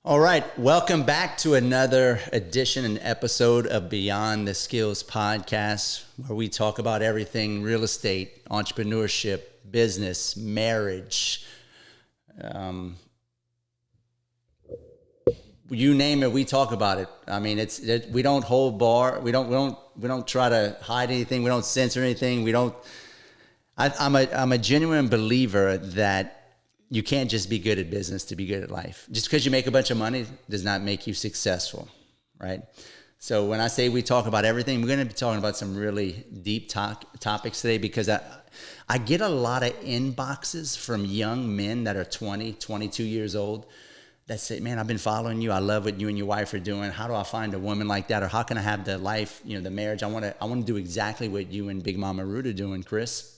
All right, welcome back to another edition and episode of Beyond the Skills podcast, where we talk about everything real estate, entrepreneurship, business, marriage, you name it, we talk about it. I mean, we don't hold bar. We don't try to hide anything. We don't censor anything. I'm a genuine believer that you can't just be good at business to be good at life. Just because you make a bunch of money does not make you successful, right? So when I say we talk about everything, we're going to be talking about some really deep topics today, because I get a lot of inboxes from young men that are 20, 22 years old that say, man, I've been following you. I love what you and your wife are doing. How do I find a woman like that? Or how can I have the life, the marriage? I want to do exactly what you and Big Mama Rood are doing, Chris.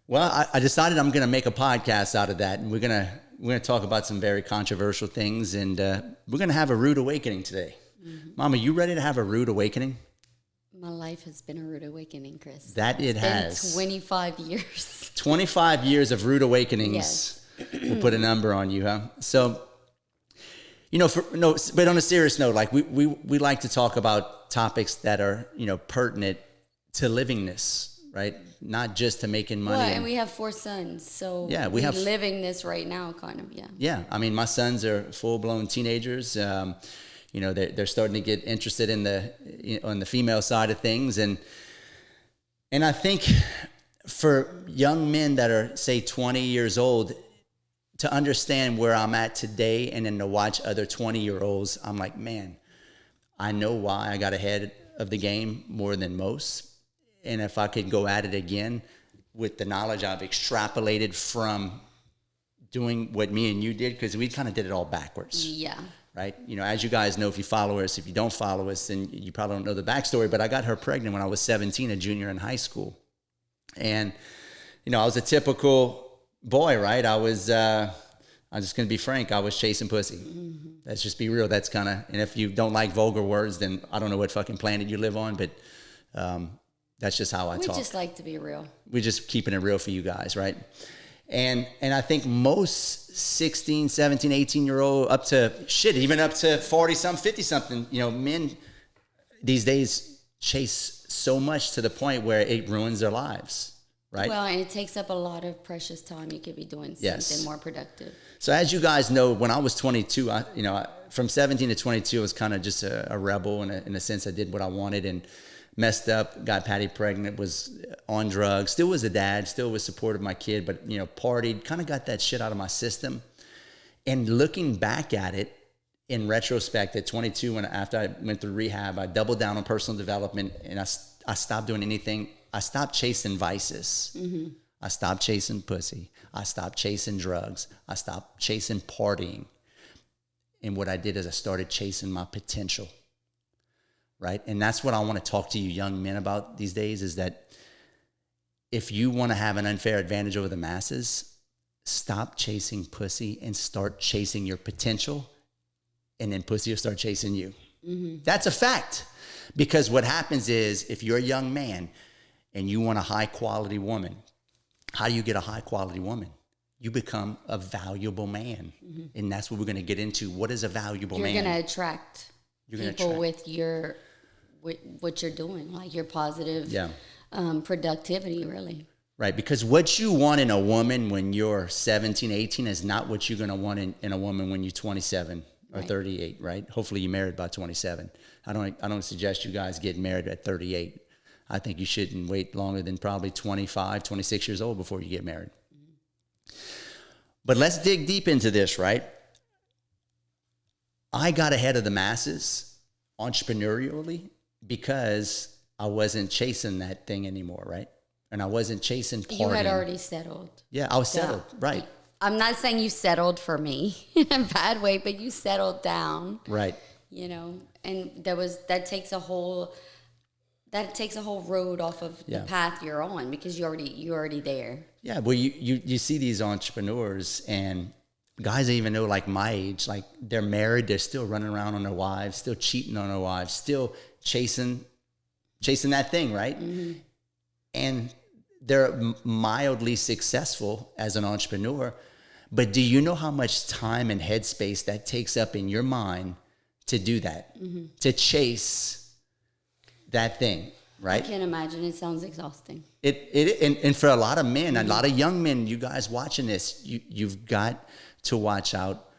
Well, I decided I'm going to make a podcast out of that, and we're going to talk about some very controversial things, and we're going to have a rude awakening today. Mm-hmm. Mama, you ready to have a rude awakening? My life has been a rude awakening, Chris. That it has. It's been 25 years. 25 years of rude awakenings. Yes. We'll put a number on you, huh? So, but on a serious note, like we like to talk about topics that are, pertinent to livingness, right? Not just to making money. Well, and we have 4 sons, so yeah, we're living this right now, kind of, yeah. Yeah, I mean, my sons are full-blown teenagers. They're starting to get interested on the female side of things, and I think for young men that are, say, 20 years old, to understand where I'm at today, and then to watch other 20-year-olds, I'm like, man, I know why I got ahead of the game more than most. And if I could go at it again with the knowledge I've extrapolated from doing what me and you did, because we kind of did it all backwards. Yeah. Right? As you guys know, if you follow us, if you don't follow us, then you probably don't know the backstory, but I got her pregnant when I was 17, a junior in high school. And, I was a typical boy, right? I'm just going to be frank. I was chasing pussy. Mm-hmm. Let's just be real. That's kind of, and if you don't like vulgar words, then I don't know what fucking planet you live on, but, that's just how I talk. We just like to be real. We're just keeping it real for you guys, right? And I think most 16, 17, 18-year-old up to 40-something, 50-something, men these days chase so much to the point where it ruins their lives, right? Well, and it takes up a lot of precious time. You could be doing something more productive. So as you guys know, when I was 22, from 17 to 22, I was kind of just a rebel in a sense. I did what I wanted and messed up, got Patty pregnant, was on drugs, still was a dad, still was supportive of my kid, but, partied, kind of got that shit out of my system. And looking back at it in retrospect at 22, after I went through rehab, I doubled down on personal development, and I stopped doing anything. I stopped chasing vices. Mm-hmm. I stopped chasing pussy. I stopped chasing drugs. I stopped chasing partying. And what I did is I started chasing my potential. Right? And that's what I want to talk to you young men about these days, is that if you want to have an unfair advantage over the masses, stop chasing pussy and start chasing your potential, and then pussy will start chasing you. Mm-hmm. That's a fact. Because what happens is, if you're a young man and you want a high-quality woman, how do you get a high-quality woman? You become a valuable man. Mm-hmm. And that's what we're going to get into. What is a valuable man? You're going to attract people with what you're doing, like your positive productivity, really. Right, because what you want in a woman when you're 17, 18 is not what you're going to want in a woman when you're 27 or 38, right? Hopefully you're married by 27. I don't suggest you guys get married at 38. I think you shouldn't wait longer than probably 25, 26 years old before you get married. Mm-hmm. But let's dig deep into this, right? I got ahead of the masses entrepreneurially because I wasn't chasing that thing anymore, right? And I wasn't chasing partying. You had already settled. Yeah, I was settled, right. I'm not saying you settled for me in a bad way, but you settled down. Right. And that takes a whole road off of the path you're on, because you're already there. Yeah, well, you see these entrepreneurs, and guys I even know, like my age, like they're married, they're still running around on their wives, still cheating on their wives, still chasing that thing, right? Mm-hmm. And they're mildly successful as an entrepreneur, But do you know how much time and headspace that takes up in your mind to do that, to chase that thing, right? I can't imagine. It sounds exhausting. And for a lot of men, a lot of young men, you guys watching this, you've got to watch out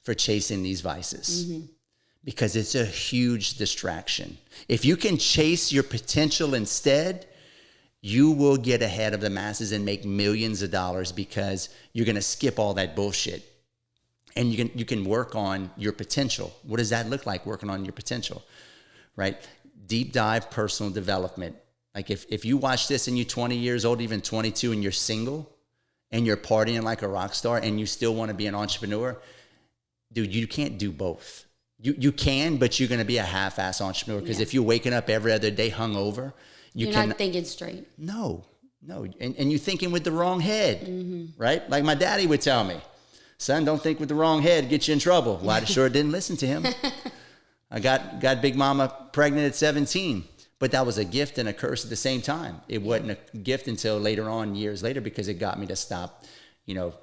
for chasing these vices because it's a huge distraction. If you can chase your potential instead, you will get ahead of the masses and make millions of dollars because you're going to skip all that bullshit. And you can work on your potential. What does that look like, working on your potential, right? Deep dive personal development. Like if you watch this and you're 20 years old, even 22, and you're single and you're partying like a rock star and you still want to be an entrepreneur, dude, you can't do both. You can, but you're going to be a half-ass entrepreneur because if you're waking up every other day hungover, you're not thinking straight. No. And you're thinking with the wrong head, right? Like my daddy would tell me, son, don't think with the wrong head, get you in trouble. Well, I sure didn't listen to him. I got Big Mama pregnant at 17, but that was a gift and a curse at the same time. It wasn't a gift until later on, years later, because it got me to stop,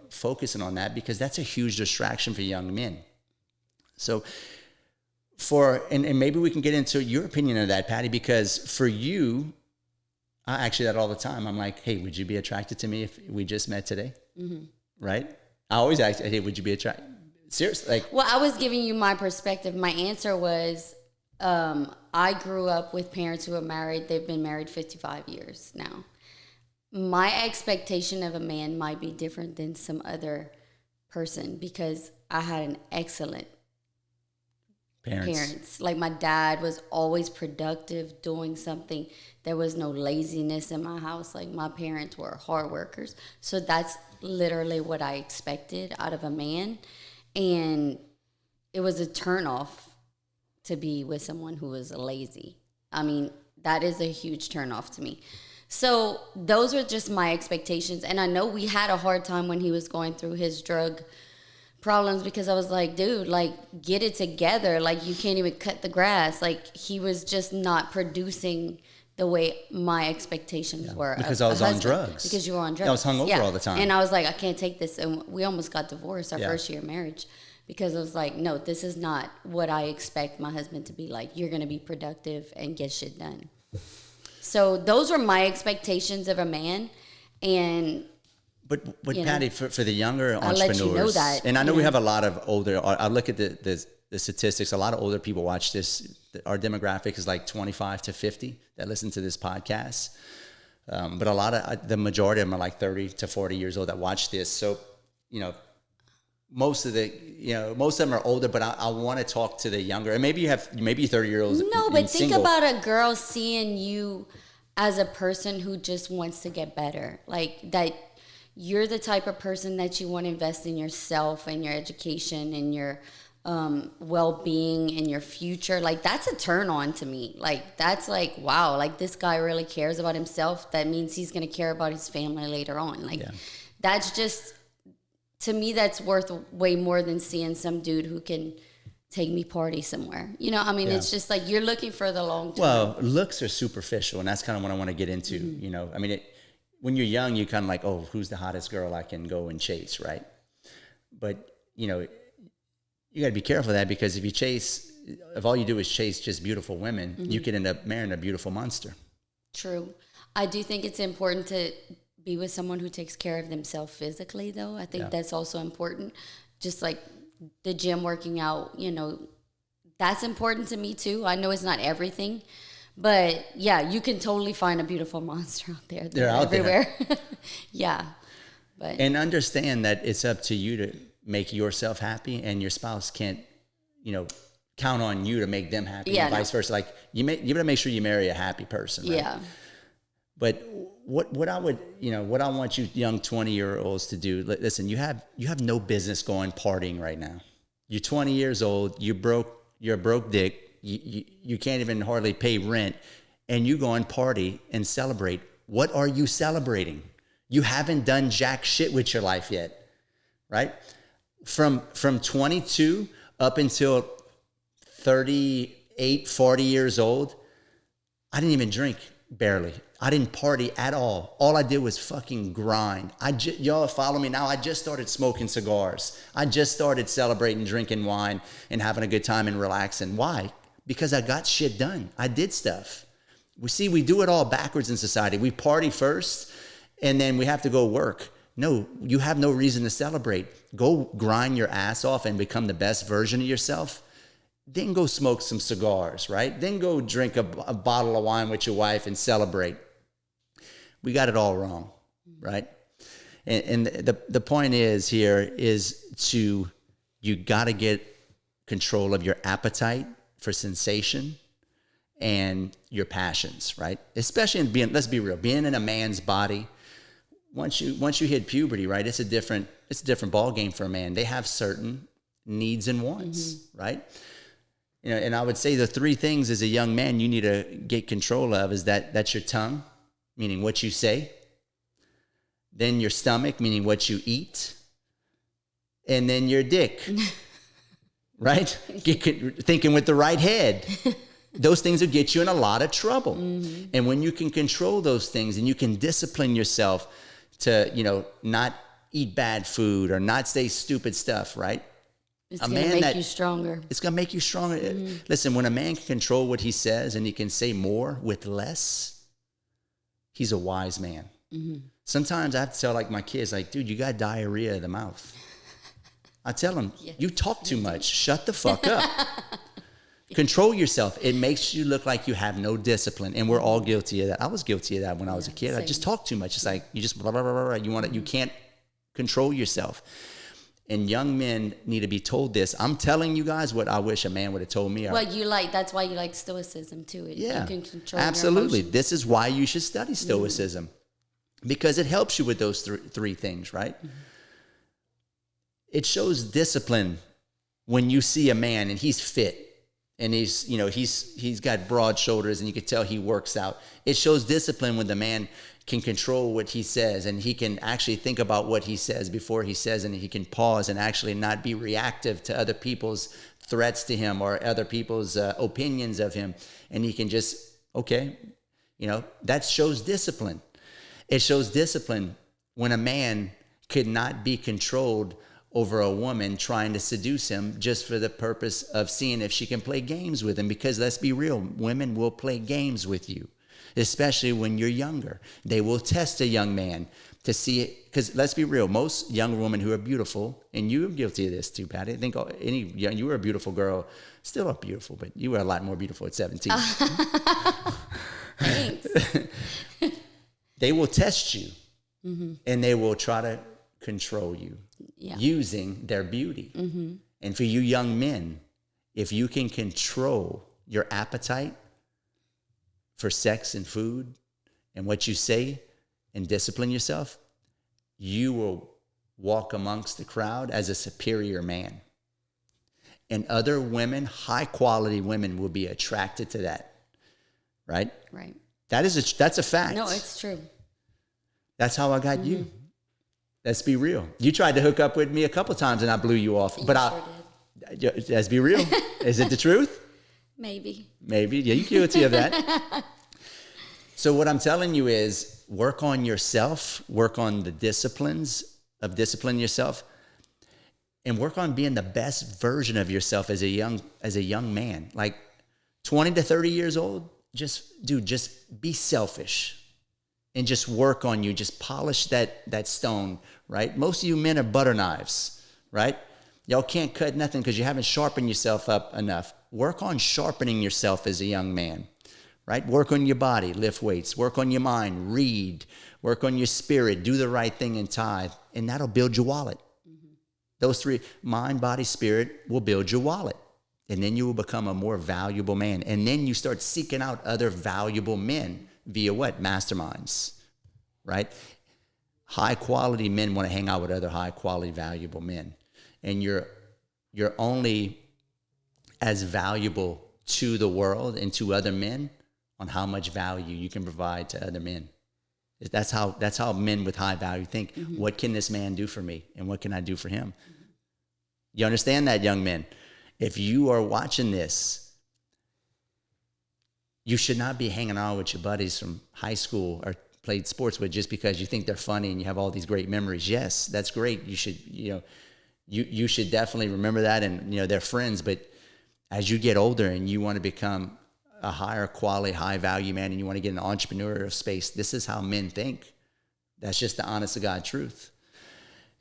focusing on that because that's a huge distraction for young men. So and maybe we can get into your opinion of that, Patty, because for you, I actually that all the time. I'm like, hey, would you be attracted to me if we just met today? Right? I always ask, hey, would you be attracted? Seriously, well, I was giving you my perspective. My answer was, I grew up with parents who are married. They've been married 55 years now. My expectation of a man might be different than some other person because I had an excellent parents. Like my dad was always productive, doing something. There was no laziness in my house. Like my parents were hard workers. So that's literally what I expected out of a man. And it was a turnoff to be with someone who was lazy. I mean, that is a huge turnoff to me. So those were just my expectations. And I know we had a hard time when he was going through his drug problems because I was like, dude, like, get it together. Like, you can't even cut the grass. Like, he was just not producing the way my expectations were. Because I was on drugs. Because you were on drugs. I was hungover all the time. And I was like, I can't take this. And we almost got divorced our first year of marriage because I was like, no, this is not what I expect my husband to be like. You're going to be productive and get shit done. So those were my expectations of a man. And But Patty, for the younger entrepreneurs, I'll let you know that, and I know we have a lot of older, I look at the statistics, a lot of older people watch this. Our demographic is like 25 to 50 that listen to this podcast. But the majority of them are like 30 to 40 years old that watch this. So, most of them are older, but I want to talk to the younger, and maybe you're 30-year-olds. No, but think about a girl seeing you as a person who just wants to get better. Like that you're the type of person that you want to invest in yourself and your education and your well-being and your future. Like that's a turn on to me. Like that's like, wow, like this guy really cares about himself. That means he's going to care about his family later on. Like that's just, to me, that's worth way more than seeing some dude who can take me party somewhere. It's just like you're looking for the long term. Well, looks are superficial, and that's kind of what I want to get into. When you're young, you're kind of like, oh, who's the hottest girl I can go and chase, right? But, you got to be careful of that because if all you do is chase just beautiful women, you could end up marrying a beautiful monster. True. I do think it's important to be with someone who takes care of themselves physically, though. I think that's also important. Just like the gym, working out, that's important to me too. I know it's not everything, but you can totally find a beautiful monster out there. They're out everywhere. There. But and understand that it's up to you to make yourself happy, and your spouse can't, count on you to make them happy, and vice versa. Like you better make sure you marry a happy person. Right? Yeah. But what I want you young 20-year-olds to do, listen, you have no business going partying right now. You're 20 years old, you're a broke dick, you can't even hardly pay rent, and you go and party and celebrate. What are you celebrating? You haven't done jack shit with your life yet, right? From 22 up until 38, 40 years old, I didn't even drink. Barely. I didn't party at all. All I did was fucking grind. Y'all follow me now. I just started smoking cigars. I just started celebrating, drinking wine, and having a good time and relaxing. Why? Because I got shit done. I did stuff. We do it all backwards in society. We party first, and then we have to go work. No, you have no reason to celebrate. Go grind your ass off and become the best version of yourself. Then go smoke some cigars, right? Then go drink a bottle of wine with your wife and celebrate. We got it all wrong, right? And the point is you got to get control of your appetite for sensation and your passions, right? Especially in let's be real, being in a man's body. Once you hit puberty, right? It's a different ball game for a man. They have certain needs and wants, right? And I would say the three things as a young man you need to get control of is that's your tongue, meaning what you say. Then your stomach, meaning what you eat. And then your dick, right? Thinking with the right head. Those things will get you in a lot of trouble. And when you can control those things and you can discipline yourself to, not eat bad food or not say stupid stuff, right? It's going to make you stronger. It's going to make you stronger. Listen, when a man can control what he says and he can say more with less, he's a wise man. Sometimes I have to tell my kids, dude, you got diarrhea of the mouth. I tell them, you talk too much. Shut the fuck up. Control yourself. It makes you look like you have no discipline. And we're all guilty of that. I was guilty of that when I was a kid. Same. I just talk too much. It's like you just blah, blah, blah, blah. You can't control yourself. And young men need to be told this. I'm telling you guys what I wish a man would have told me. Well, that's why you like stoicism too. Yeah, you can control absolutely. Your emotions. This is why you should study stoicism, because it helps you with those three things, right? It shows discipline when you see a man and he's fit and he's got broad shoulders and you can tell he works out. It shows discipline when the man can control what he says and he can actually think about what he says before he says, and he can pause and actually not be reactive to other people's threats to him or other people's opinions of him. And he can just, that shows discipline. It shows discipline when a man could not be controlled over a woman trying to seduce him just for the purpose of seeing if she can play games with him. Because let's be real, women will play games with you, especially when you're younger. They will test a young man to see it. Because let's be real, most young women who are beautiful, and you're guilty of this too, Patty. I think you were a beautiful girl, still are beautiful, but you were a lot more beautiful at 17. Thanks. They will test you, and they will try to control you using their beauty. And for you young men, if you can control your appetite for sex and food and what you say and discipline yourself, you will walk amongst the crowd as a superior man. And other women, high quality women, will be attracted to that. Right? Right. That's a fact. No, it's true. That's how I got you. Let's be real. You tried to hook up with me a couple times and I blew you off. Let's be real. Is it the truth? Maybe. Yeah, you're guilty of that. So what I'm telling you is work on yourself, work on the disciplines of disciplining yourself, and work on being the best version of yourself as a young man. 20 to 30 years old, just be selfish. And just work on you. Just polish that stone, right? Most of you men are butter knives, right? Y'all can't cut nothing because you haven't sharpened yourself up enough. Work on sharpening yourself as a young man, right? Work on your body, lift weights. Work on your mind, read. Work on your spirit, do the right thing and tithe. And that'll build your wallet. Those three, mind, body, spirit, will build your wallet. And then you will become a more valuable man. And then you start seeking out other valuable men. Via what? Masterminds, right? High quality men want to hang out with other high quality, valuable men. And you're only as valuable to the world and to other men on how much value you can provide to other men. That's how men with high value think. What can this man do for me? And what can I do for him? You understand that, young men? If you are watching this, you should not be hanging out with your buddies from high school or played sports with just because you think they're funny and you have all these great memories. Yes, that's great. You should, you should definitely remember that, and they're friends. But as you get older and you want to become a higher quality, high value man, and you want to get an entrepreneurial space, this is how men think. That's just the honest to God truth.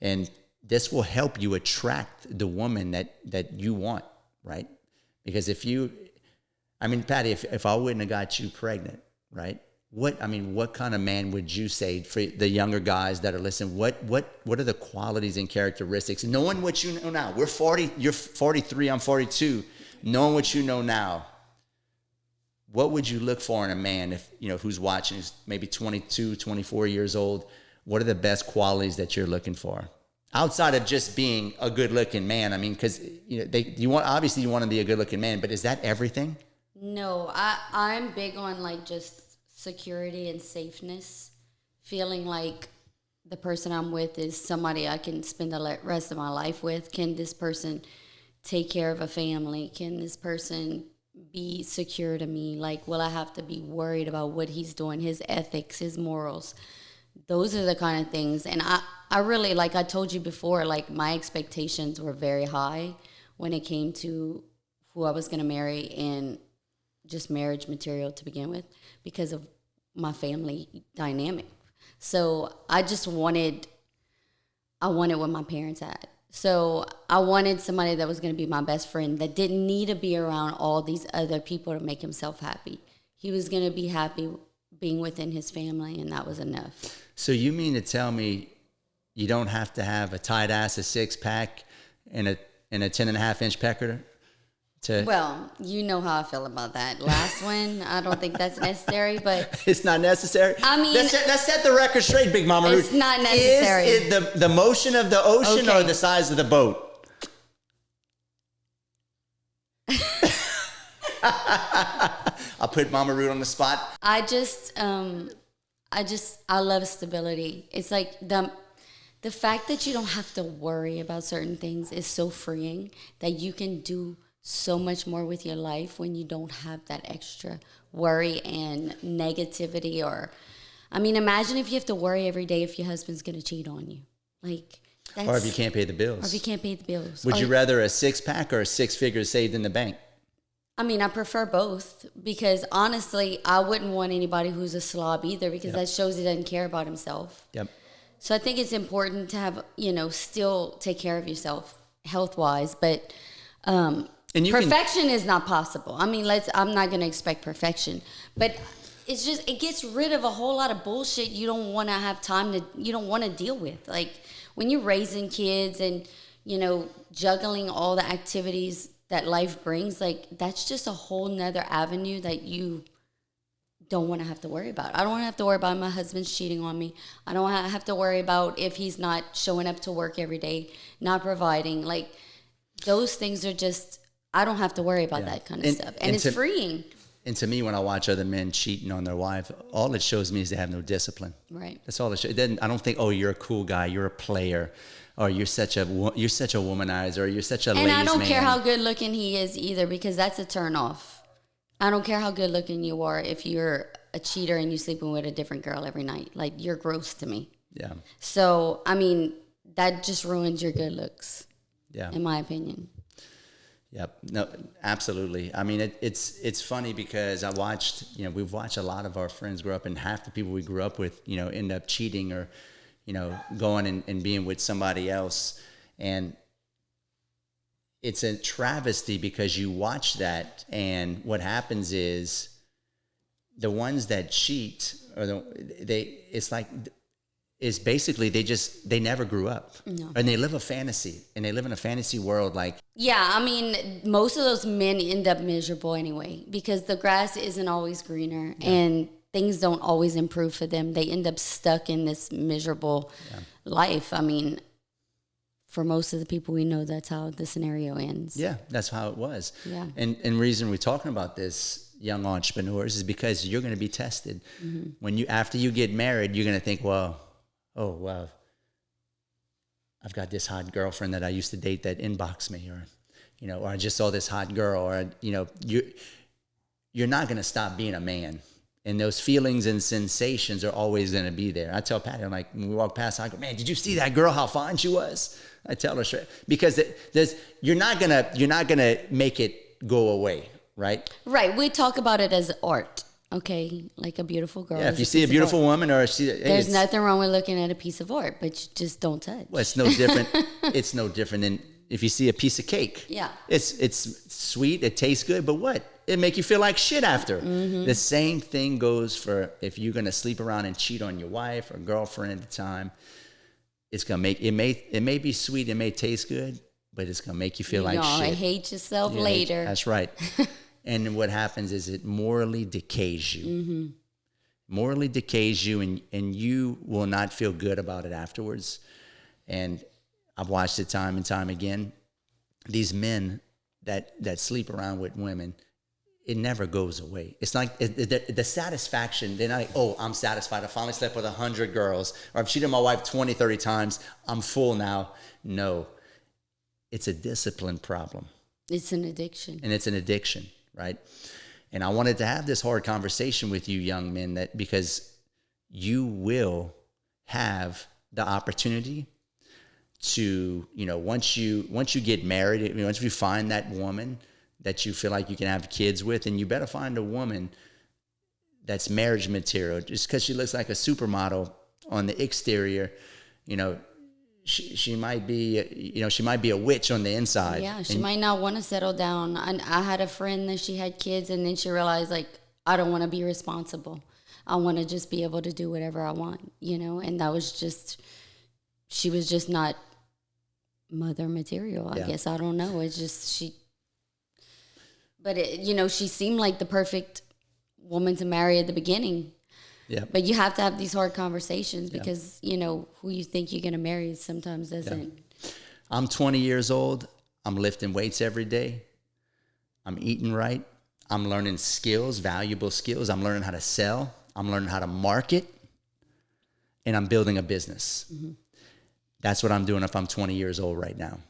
And this will help you attract the woman that you want, right? Because Patty, if I wouldn't have got you pregnant, right? What kind of man would you say for the younger guys that are listening? What are the qualities and characteristics? Knowing what you know now, we're 40, you're 43, I'm 42. Knowing what you know now, what would you look for in a man if, who's watching, who's maybe 22, 24 years old? What are the best qualities that you're looking for? Outside of just being a good looking man. Because you want to be a good looking man, but is that everything? No, I'm big on like just security and safeness, feeling like the person I'm with is somebody I can spend the rest of my life with. Can this person take care of a family? Can this person be secure to me? Like, will I have to be worried about what he's doing, his ethics, his morals? Those are the kind of things. And I really, like I told you before, like my expectations were very high when it came to who I was going to marry and just marriage material to begin with because of my family dynamic. So I wanted what my parents had. So I wanted somebody that was going to be my best friend, that didn't need to be around all these other people to make himself happy. He was going to be happy being within his family, and that was enough. So you mean to tell me you don't have to have a tight ass, a six pack, and a 10.5-inch pecker? Well, you know how I feel about that. Last one, I don't think that's necessary, but it's not necessary. Let's set the record straight, Big Mama Rood. It's not necessary. Is it the motion of the ocean or the size of the boat? I'll put Mama Rood on the spot. I love stability. It's like the fact that you don't have to worry about certain things is so freeing, that you can do so much more with your life when you don't have that extra worry and negativity. Imagine if you have to worry every day if your husband's going to cheat on you. Or if you can't pay the bills. Would you rather a six pack or a six figures saved in the bank? I prefer both, because honestly, I wouldn't want anybody who's a slob either, because that shows he doesn't care about himself. Yep. So I think it's important to have, still take care of yourself health-wise, but perfection is not possible. I'm not going to expect perfection, but it's just, it gets rid of a whole lot of bullshit you don't want to have you don't want to deal with. Like when you're raising kids and, juggling all the activities that life brings, like that's just a whole nother avenue that you don't want to have to worry about. I don't want to have to worry about my husband's cheating on me. I don't have to worry about if he's not showing up to work every day, not providing. Like those things are just, I don't have to worry about that kind of stuff. And it's freeing. And to me, when I watch other men cheating on their wife, all it shows me is they have no discipline. Right. That's all it shows. I don't think, oh, you're a cool guy, you're a player, or you're such a womanizer, or you're such a ladies' man. And I don't care how good looking he is either, because that's a turn off. I don't care how good looking you are if you're a cheater and you're sleeping with a different girl every night. Like, you're gross to me. Yeah. So, that just ruins your good looks. Yeah. In my opinion. Yep. No, absolutely. It's funny because we've watched a lot of our friends grow up, and half the people we grew up with, end up cheating or, going and being with somebody else. And it's a travesty because you watch that, and what happens is the ones that cheat it's basically they never grew up. No. And they live a fantasy, and they live in a fantasy world. Most of those men end up miserable anyway, because the grass isn't always greener, and things don't always improve for them. They end up stuck in this miserable life. For most of the people we know, that's how the scenario ends. Yeah, that's how it was. Yeah. And reason we're talking about this, young entrepreneurs, is because you're going to be tested. Mm-hmm. After you get married, you're going to think, well, oh, wow, I've got this hot girlfriend that I used to date that inboxed me, or I just saw this hot girl, or, you're not going to stop being a man. And those feelings and sensations are always going to be there. I tell Patty, I'm like, when we walk past, I go, man, did you see that girl, how fine she was? I tell her straight. Because you're not gonna make it go away, right? Right. We talk about it as art, okay? Like a beautiful girl. Yeah, if you see a beautiful woman or there's nothing wrong with looking at a piece of art, but you just don't touch. Well, it's no different. It's no different than if you see a piece of cake. Yeah. It's sweet, it tastes good, but what? It make you feel like shit after. Mm-hmm. The same thing goes for if you're gonna sleep around and cheat on your wife or girlfriend at the time. It's gonna make it may be sweet, it may taste good, but it's gonna make you feel like shit. I hate yourself later. That's right. And what happens is it morally decays you. Mm-hmm. Morally decays you, and you will not feel good about it afterwards. And I've watched it time and time again. These men that sleep around with women, it never goes away. It's like the satisfaction. They're not like, oh, I'm satisfied. I finally slept with 100 girls. Or I've cheated on my wife 20, 30 times. I'm full now. No, it's a discipline problem. It's an addiction. And it's an addiction, right? And I wanted to have this hard conversation with you young men because you will have the opportunity to, once you get married, once you find that woman that you feel like you can have kids with, and you better find a woman that's marriage material. Just because she looks like a supermodel on the exterior, she might be, she might be a witch on the inside. Yeah, she might not want to settle down. And I had a friend that she had kids, and then she realized, like, I don't want to be responsible. I want to just be able to do whatever I want, and that was just, she was just not mother material, I guess. I don't know. It's just, but she seemed like the perfect woman to marry at the beginning. Yeah. But you have to have these hard conversations because, who you think you're going to marry sometimes doesn't. Yeah. I'm 20 years old. I'm lifting weights every day. I'm eating right. I'm learning skills, valuable skills. I'm learning how to sell. I'm learning how to market. And I'm building a business. Mm-hmm. That's what I'm doing if I'm 20 years old right now.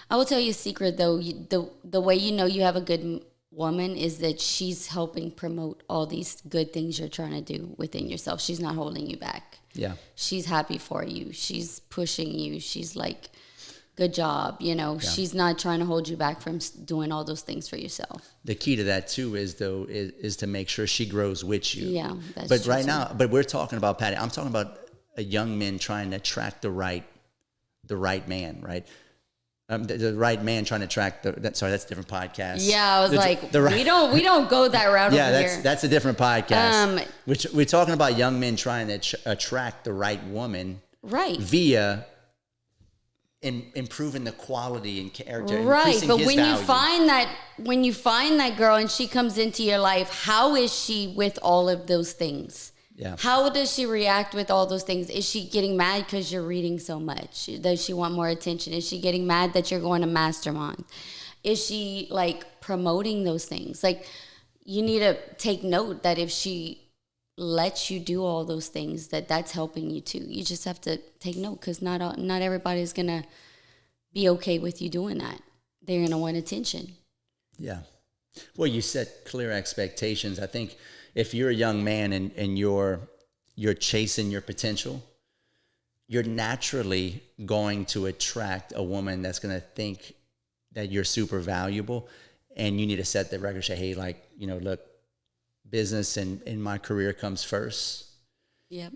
I will tell you a secret, though. The way you have a good woman is that she's helping promote all these good things you're trying to do within yourself. She's not holding you back. Yeah. She's happy for you. She's pushing you. She's like, good job. She's not trying to hold you back from doing all those things for yourself. The key to that too is to make sure she grows with you. Yeah. But right now, we're talking about, Patty, I'm talking about a young man trying to attract the right man, right? The right man trying to attract that's a different podcast. Yeah, I was we don't go that route. Yeah, over here. That's a different podcast. We're talking about young men trying to attract the right woman, right? Via improving the quality and character, right? But when value. when you find that girl and she comes into your life, how is she with all of those things? Yeah. How does she react with all those things? Is she getting mad because you're reading so much? Does she want more attention? Is she getting mad that you're going to mastermind? Is she like promoting those things? Like, you need to take note that if she lets you do all those things, that's helping you too. You just have to take note because not everybody's gonna be okay with you doing that. They're gonna want attention. Yeah. Well, you set clear expectations. I think if you're a young man and you're chasing your potential, you're naturally going to attract a woman that's going to think that you're super valuable, and you need to set the record. Say, hey, look, business and my career comes first. Yep.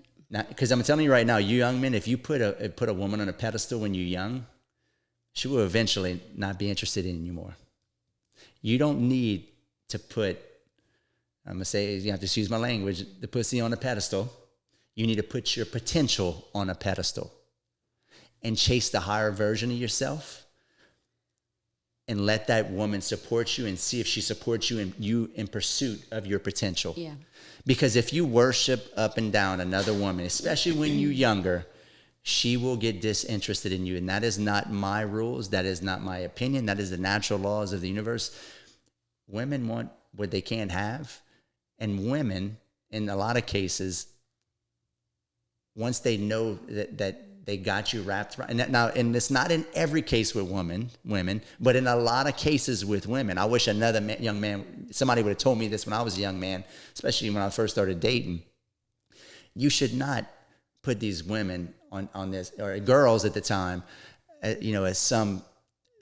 Because I'm telling you right now, you young men, if you put a woman on a pedestal when you're young, she will eventually not be interested in you anymore. You don't need to put, I'm going to say, you have to excuse my language, the pussy on a pedestal. You need to put your potential on a pedestal and chase the higher version of yourself and let that woman support you and see if she supports you in pursuit of your potential. Yeah. Because if you worship up and down another woman, especially when you're younger, she will get disinterested in you. And that is not my rules. That is not my opinion. That is the natural laws of the universe. Women want what they can't have. And women, in a lot of cases, once they know that they got you wrapped around. And it's not in every case with women, but in a lot of cases with women. I wish another young man, somebody would have told me this when I was a young man, especially when I first started dating. You should not put these women on this, or girls at the time, as some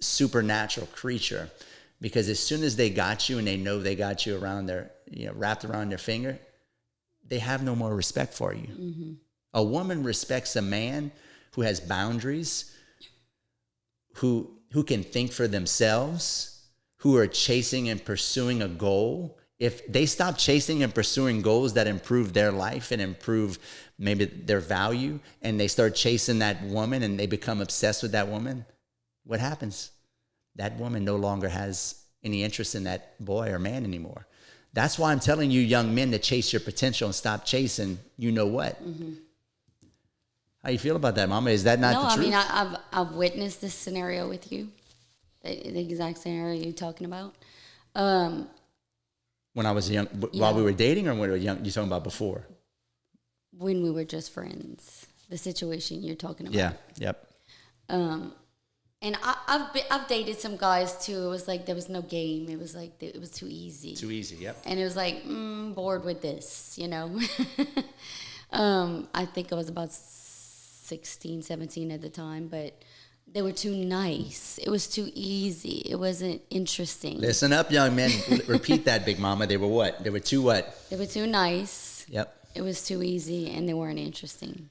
supernatural creature, because as soon as they got you and they know they got you around their, wrapped around their finger, they have no more respect for you. Mm-hmm. A woman respects a man who has boundaries, who can think for themselves, who are chasing and pursuing a goal. If they stop chasing and pursuing goals that improve their life and improve maybe their value, and they start chasing that woman and they become obsessed with that woman, what happens? That woman no longer has any interest in that boy or man anymore. That's why I'm telling you, young men, to chase your potential and stop chasing you know what. Mm-hmm. How you feel about that, Mama? Is that not the truth? No, I mean, I've witnessed this scenario with you, the exact scenario you're talking about. When I was young, while we were dating, or when we were young, you're talking about before? When we were just friends, the situation you're talking about. Yeah, yep. And I've dated some guys too. It was like there was no game. It was like it was too easy. Too easy, yep. And it was like, bored with this, I think I was about 16, 17 at the time, but they were too nice. It was too easy. It wasn't interesting. Listen up, young men. Repeat that, Big Mama. They were what? They were too what? They were too nice. Yep. It was too easy, and they weren't interesting.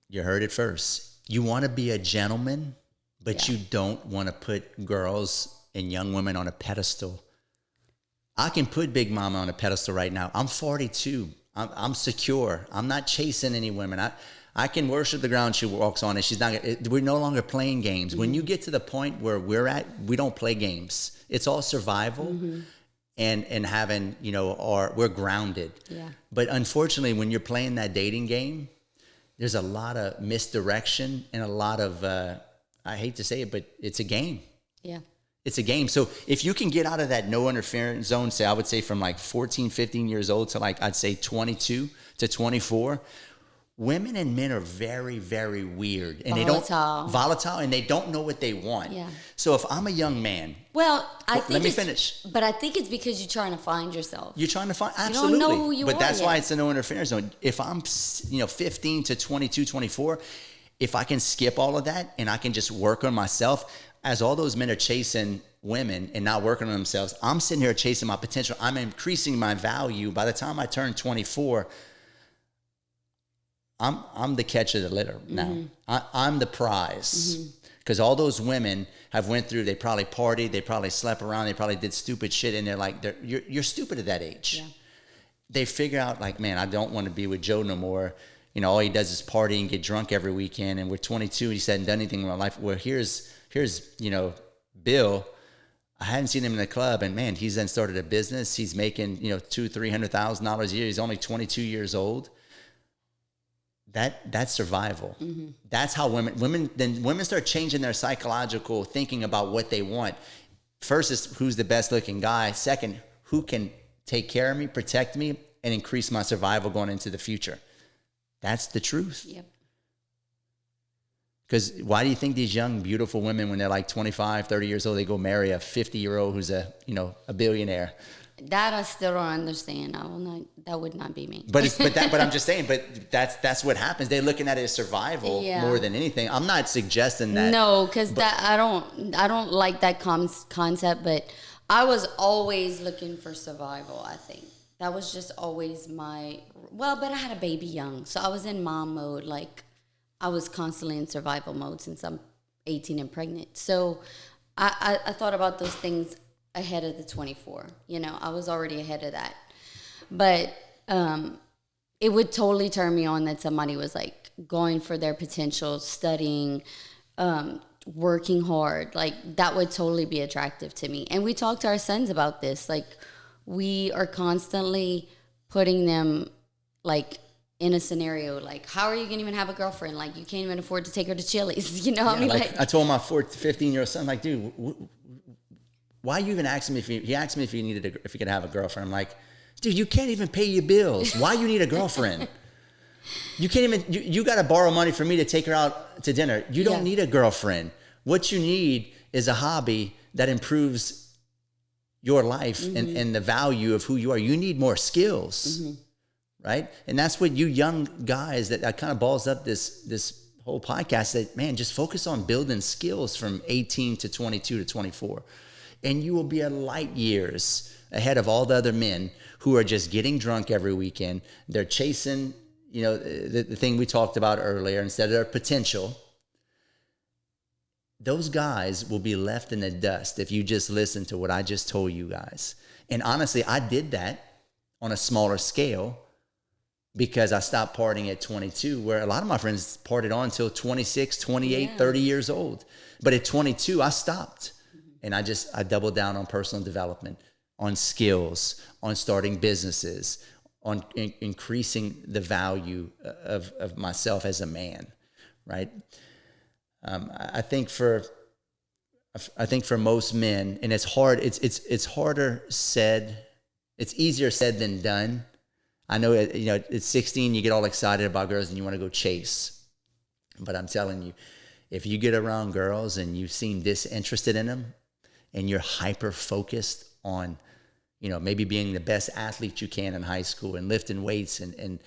You heard it first. You want to be a gentleman, but you don't want to put girls and young women on a pedestal. I can put Big Mama on a pedestal right now. I'm 42. I'm secure. I'm not chasing any women. I can worship the ground she walks on, and she's not. We're no longer playing games. Mm-hmm. When you get to the point where we're at, we don't play games. It's all survival, mm-hmm. and having, we're grounded. Yeah. But unfortunately, when you're playing that dating game, there's a lot of misdirection and a lot of, I hate to say it, but it's a game. Yeah. It's a game. So if you can get out of that no interference zone, say, I would say from like 14, 15 years old to like, I'd say 22 to 24, women and men are very, very weird, and volatile, and they don't know what they want. Yeah. So if I'm a young man, let me finish. But I think it's because you're trying to find yourself. You're trying to find, absolutely. You don't know who you are. But that's why it's a no interference zone. If I'm, 15 to 22, 24, if I can skip all of that and I can just work on myself, as all those men are chasing women and not working on themselves, I'm sitting here chasing my potential. I'm increasing my value. By the time I turn 24, I'm the catch of the litter now. Mm-hmm. I'm the prize. Because all those women have went through, they probably partied, they probably slept around, they probably did stupid shit, and they're like, you're stupid at that age. Yeah. They figure out, like, man, I don't want to be with Joe no more. All he does is party and get drunk every weekend, and we're 22, he hasn't done anything in my life. Well, here's Bill. I hadn't seen him in the club, and man, he's then started a business. He's making, $200,000-$300,000 a year. He's only 22 years old. That's survival. Mm-hmm. That's how women start changing their psychological thinking about what they want. First is who's the best looking guy. Second, who can take care of me, protect me, and increase my survival going into the future. That's the truth. Yep. Because why do you think these young, beautiful women, when they're like 25, 30 years old, they go marry a 50-year-old who's a billionaire? That I still don't understand. That would not be me. But I'm just saying. But that's what happens. They're looking at it as survival more than anything. I'm not suggesting that. No, because I don't like that concept. But I was always looking for survival. I think that was just always but I had a baby young, so I was in mom mode. Like I was constantly in survival mode since I'm 18 and pregnant. So I thought about those things ahead of the 24. I was already ahead of that. But it would totally turn me on that somebody was like going for their potential, studying, working hard. Like that would totally be attractive to me. And we talk to our sons about this. Like we are constantly putting them like in a scenario like, how are you going to even have a girlfriend? Like you can't even afford to take her to Chili's. I mean, like I told my 15-year-old son, like, dude, why you even ask me if he asked me if he could have a girlfriend? I'm like, dude, you can't even pay your bills. Why you need a girlfriend? You can't even, you got to borrow money for me to take her out to dinner. You don't need a girlfriend. What you need is a hobby that improves your life and the value of who you are. You need more skills, right? And that's what you young guys that kind of balls up this whole podcast that, man, just focus on building skills from 18 to 22 to 24. And you will be a light years ahead of all the other men who are just getting drunk every weekend. They're chasing, the thing we talked about earlier, instead of their potential. Those guys will be left in the dust if you just listen to what I just told you guys. And honestly, I did that on a smaller scale because I stopped partying at 22, where a lot of my friends partied on until 26, 28, 30 years old. But at 22, I stopped. And I doubled down on personal development, on skills, on starting businesses, on increasing the value of myself as a man, right? I think for most men, and it's hard. It's harder said. It's easier said than done. I know. At 16, you get all excited about girls and you want to go chase. But I'm telling you, if you get around girls and you seem disinterested in them, and you're hyper focused on, maybe being the best athlete you can in high school and lifting weights and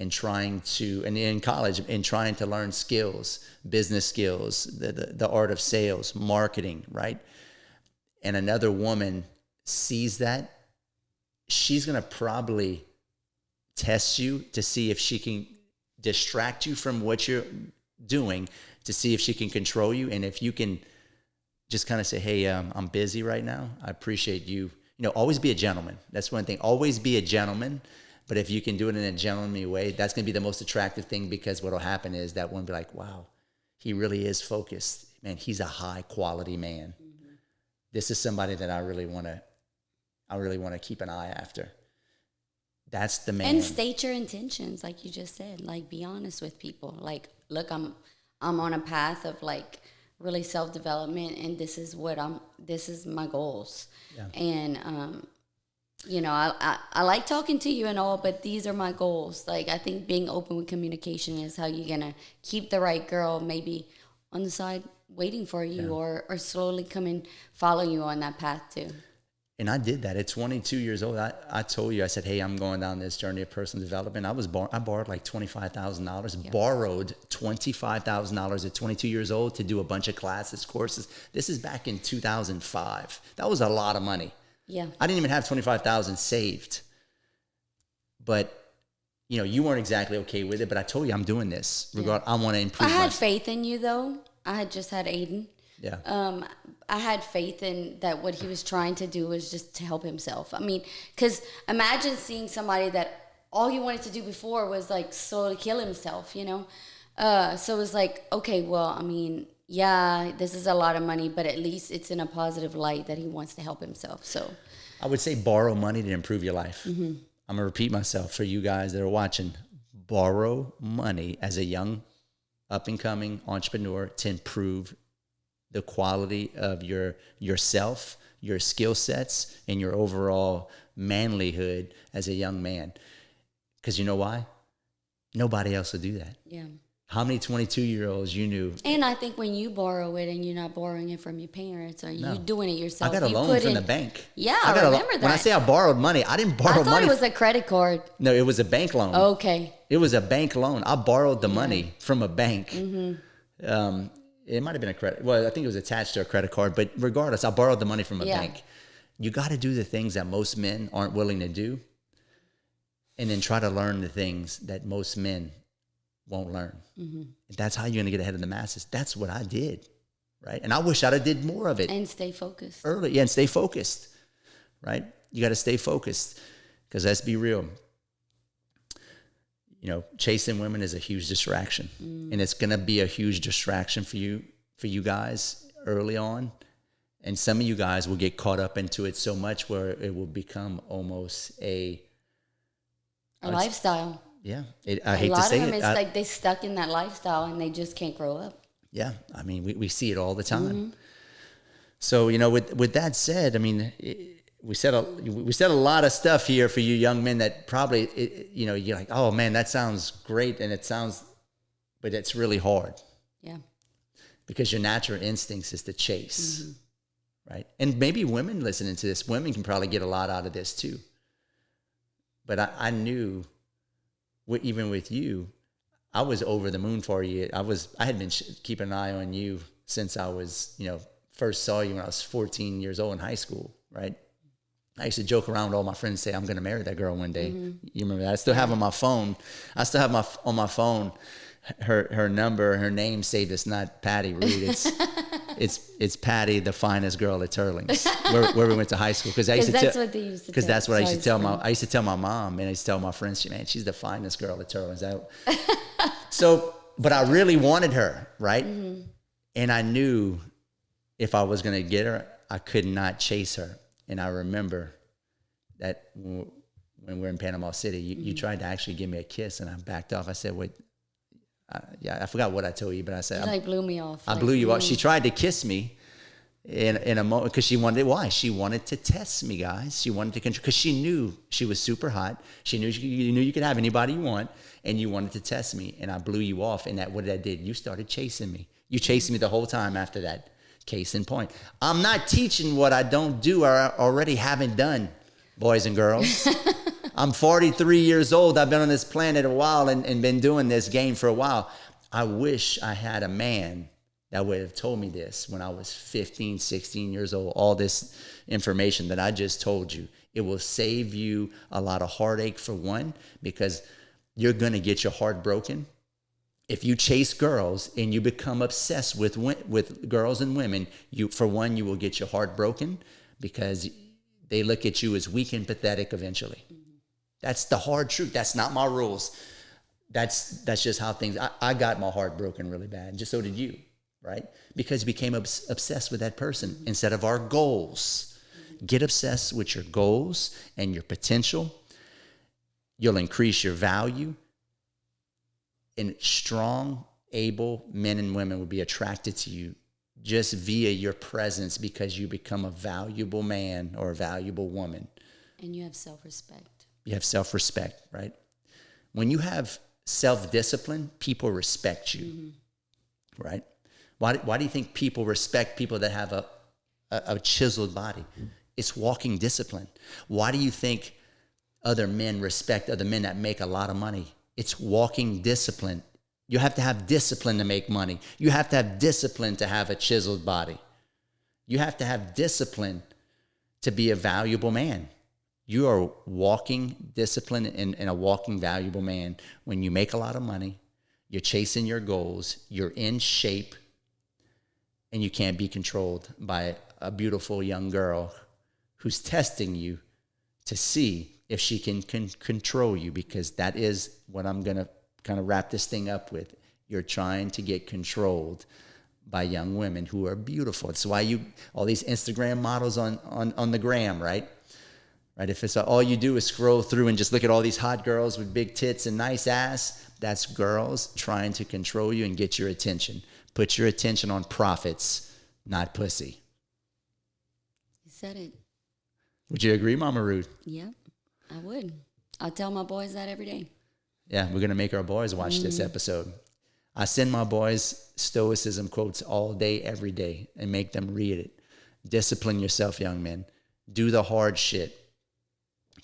trying to, and in college, and trying to learn skills, business skills, the art of sales, marketing, right? And another woman sees that, she's going to probably test you to see if she can distract you from what you're doing, to see if she can control you. And if you can just kind of say, hey, I'm busy right now. I appreciate you. Always be a gentleman. That's one thing. Always be a gentleman. But if you can do it in a gentlemanly way, that's going to be the most attractive thing, because what will happen is that one will be like, wow, he really is focused. Man, he's a high quality man. Mm-hmm. This is somebody that I really want to keep an eye after. That's the man. And state your intentions, like you just said. Like, be honest with people. Like, look, I'm on a path of really self-development, and this is my goals. Yeah. And I like talking to you and all, but these are my goals. Like, I think being open with communication is how you're gonna keep the right girl maybe on the side waiting for you, or slowly follow you on that path too. And I did that at 22 years old. I told you, I said, hey, I'm going down this journey of personal development. I borrowed like $25,000, borrowed $25,000 at 22 years old to do a bunch of classes, courses. This is back in 2005. That was a lot of money. Yeah. I didn't even have $25,000 saved. But, you weren't exactly okay with it, but I told you I'm doing this. I want to improve. I had faith in you, though. I had just had Aiden. Yeah. I had faith in that what he was trying to do was just to help himself. I mean, because imagine seeing somebody that all he wanted to do before was slowly kill himself, So it was like, okay, well, I mean, yeah, this is a lot of money, but at least it's in a positive light that he wants to help himself. So I would say borrow money to improve your life. Mm-hmm. I'm going to repeat myself for you guys that are watching. Borrow money as a young up-and-coming entrepreneur to improve the quality of yourself, your skill sets, and your overall manlyhood as a young man. Because you know why? Nobody else will do that. Yeah. How many 22-year-olds you knew? And I think when you borrow it and you're not borrowing it from your parents, or you doing it yourself. I got a loan from the bank. Yeah, I remember that. When I say I borrowed money, I didn't borrow money. I thought it was a credit card. No, it was a bank loan. Okay. It was a bank loan. I borrowed the money from a bank. Mm-hmm. It might have been a credit. Well, I think it was attached to a credit card. But regardless, I borrowed the money from a bank. You got to do the things that most men aren't willing to do, and then try to learn the things that most men won't learn. Mm-hmm. That's how you're going to get ahead of the masses. That's what I did, right? And I wish I'd have did more of it. And stay focused. Early, and stay focused, right? You got to stay focused, because let's be real. Chasing women is a huge distraction, and it's going to be a huge distraction for you guys early on. And some of you guys will get caught up into it so much where it will become almost a lifestyle. Yeah. I hate to say it. A lot of them, it's like they stuck in that lifestyle and they just can't grow up. Yeah. I mean, we see it all the time. Mm-hmm. So, with that said, I mean, we said a lot of stuff here for you young men that probably, you're like, oh man, that sounds great. But it's really hard. Yeah. Because your natural instincts is to chase, right? And maybe women listening to this, women can probably get a lot out of this too. But I knew, even with you, I was over the moon for you. I had been keeping an eye on you since I was, first saw you when I was 14 years old in high school, right? I used to joke around with all my friends, say I'm going to marry that girl one day. You remember that? I still have on my phone. On my phone her number, her name saved. It's not Patty Rood. It's Patty, the finest girl at Turlings, where we went to high school. Because that's what they used to. Because that's what I used to tell I used to tell my mom, and I used to tell my friends, man, she's the finest girl at Turlings. But I really wanted her, right? And I knew if I was going to get her, I could not chase her. And I remember that when we were in Panama City, you tried to actually give me a kiss, and I backed off. I said, wait. I forgot what I told you, but I said... You blew me off. I blew you off. She tried to kiss me in a moment because she wanted... Why? She wanted to test me, guys. She wanted to control... Because she knew she was super hot. She knew you could have anybody you want, and you wanted to test me, and I blew you off. And what that did, you started chasing me. You chased me the whole time after that. Case in point. I'm not teaching what I don't do or already haven't done, boys and girls. I'm 43 years old. I've been on this planet a while and been doing this game for a while. I wish I had a man that would have told me this when I was 15, 16 years old, all this information that I just told you. It will save you a lot of heartache, for one, because you're going to get your heart broken. If you chase girls and you become obsessed with girls and women, you will get your heart broken because they look at you as weak and pathetic eventually. That's the hard truth. That's not my rules. That's just how things... I got my heart broken really bad. Just so did you, right? Because you became obsessed with that person instead of our goals. Get obsessed with your goals and your potential. You'll increase your value. And strong, able men and women will be attracted to you just via your presence because you become a valuable man or a valuable woman. And you have self-respect. You have self-respect, right? When you have self-discipline, people respect you, right? Why do you think people respect people that have a chiseled body? It's walking discipline. Why do you think other men respect other men that make a lot of money? It's walking discipline. You have to have discipline to make money. You have to have discipline to have a chiseled body. You have to have discipline to be a valuable man. You are walking discipline and a walking valuable man when you make a lot of money, you're chasing your goals, you're in shape, and you can't be controlled by a beautiful young girl who's testing you to see if she can control you, because that is what I'm going to kind of wrap this thing up with. You're trying to get controlled by young women who are beautiful. That's why all these Instagram models on the gram, right? Right? If it's all you do is scroll through and just look at all these hot girls with big tits and nice ass, that's girls trying to control you and get your attention. Put your attention on profits, not pussy. You said it. Would you agree, Mama Rood? Yep, I would. I tell my boys that every day. Yeah, we're going to make our boys watch this episode. I send my boys stoicism quotes all day, every day, and make them read it. Discipline yourself, young men. Do the hard shit.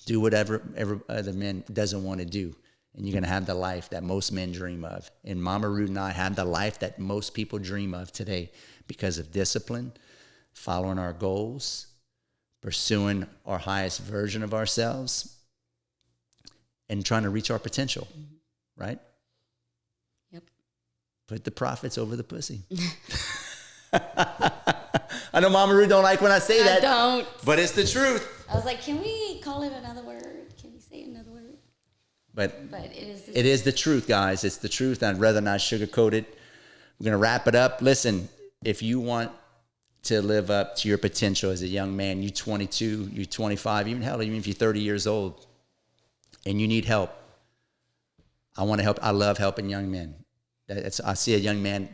Do whatever other men doesn't want to do. And you're going to have the life that most men dream of. And Mama Rood and I have the life that most people dream of today because of discipline, following our goals, pursuing our highest version of ourselves, and trying to reach our potential, right? Yep. Put the profits over the pussy. I know Mama Rood don't like when I say that. I don't. But it's the truth. I was like, can we call it another word? Can we say another word? But it is the truth, guys. It's the truth. I'd rather not sugarcoat it. We're going to wrap it up. Listen, if you want to live up to your potential as a young man, you're 22, you're 25, even if you're 30 years old, and you need help, I want to help. I love helping young men. I see a young man,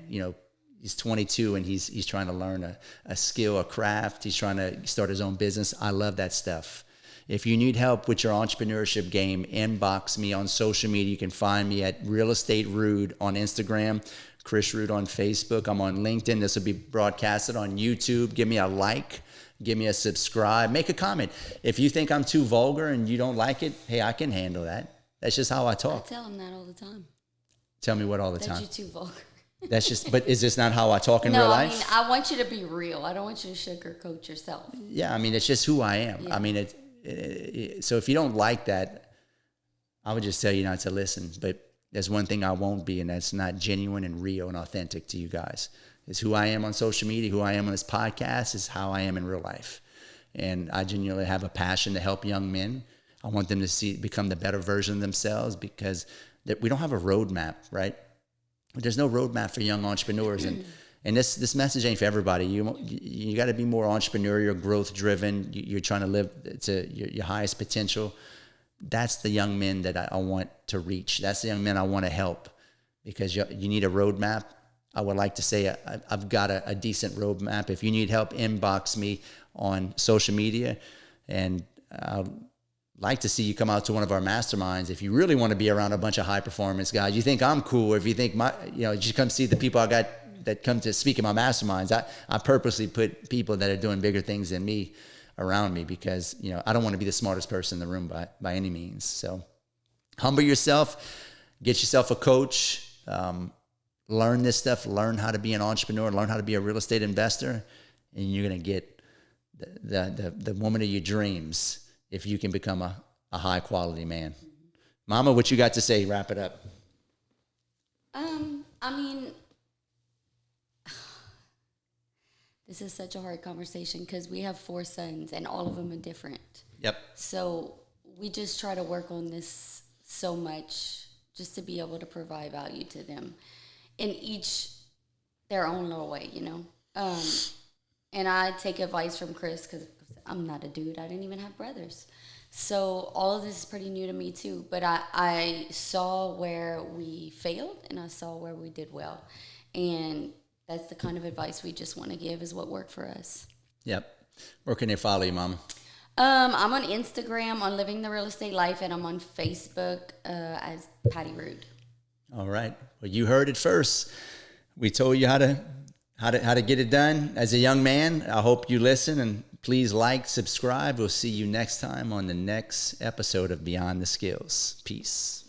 he's 22 and he's trying to learn a skill, a craft. He's trying to start his own business. I love that stuff. If you need help with your entrepreneurship game, inbox me on social media. You can find me at Real Estate Rood on Instagram, Chris Rood on Facebook. I'm on LinkedIn. This will be broadcasted on YouTube. Give me a like. Give me a subscribe. Make a comment. If you think I'm too vulgar and you don't like it, hey, I can handle that. That's just how I talk. I tell him that all the time. Tell me what all the time? That you're too vulgar. That's just, but is this not how I talk in real life? No, I mean, I want you to be real. I don't want you to sugarcoat yourself. Yeah, I mean, it's just who I am. Yeah. I mean, so if you don't like that, I would just tell you not to listen. But there's one thing I won't be, and that's not genuine and real and authentic to you guys. Is who I am on social media, who I am on this podcast, is how I am in real life. And I genuinely have a passion to help young men. I want them to become the better version of themselves, because we don't have a roadmap, right? There's no roadmap for young entrepreneurs. And this message ain't for everybody. You got to be more entrepreneurial, growth driven. You're trying to live to your highest potential. That's the young men that I want to reach. That's the young men I want to help, because you need a roadmap. I would like to say I've got a decent roadmap. If you need help, inbox me on social media, and I'd like to see you come out to one of our masterminds. If you really want to be around a bunch of high performance guys, you think I'm cool, or if you think you come see the people I got that come to speak in my masterminds. I purposely put people that are doing bigger things than me around me, because I don't want to be the smartest person in the room by any means. So humble yourself, get yourself a coach. Learn this stuff, learn how to be an entrepreneur, learn how to be a real estate investor, and you're going to get the woman of your dreams if you can become a high quality man. Mama, what you got to say? Wrap it up. I mean, this is such a hard conversation, because we have 4 sons and all of them are different. Yep. So we just try to work on this so much just to be able to provide value to them in each their own little way, and I take advice from Chris, because I'm not a dude. I didn't even have brothers. So all of this is pretty new to me too, but I saw where we failed and I saw where we did well. And that's the kind of advice we just want to give, is what worked for us. Yep. Where can they follow you, Mama? I'm on Instagram on Living the Real Estate Life, and I'm on Facebook as Patty Rood. All right. Well, you heard it first. We told you how to get it done as a young man. I hope you listen, and please like, subscribe. We'll see you next time on the next episode of Beyond the Skills. Peace.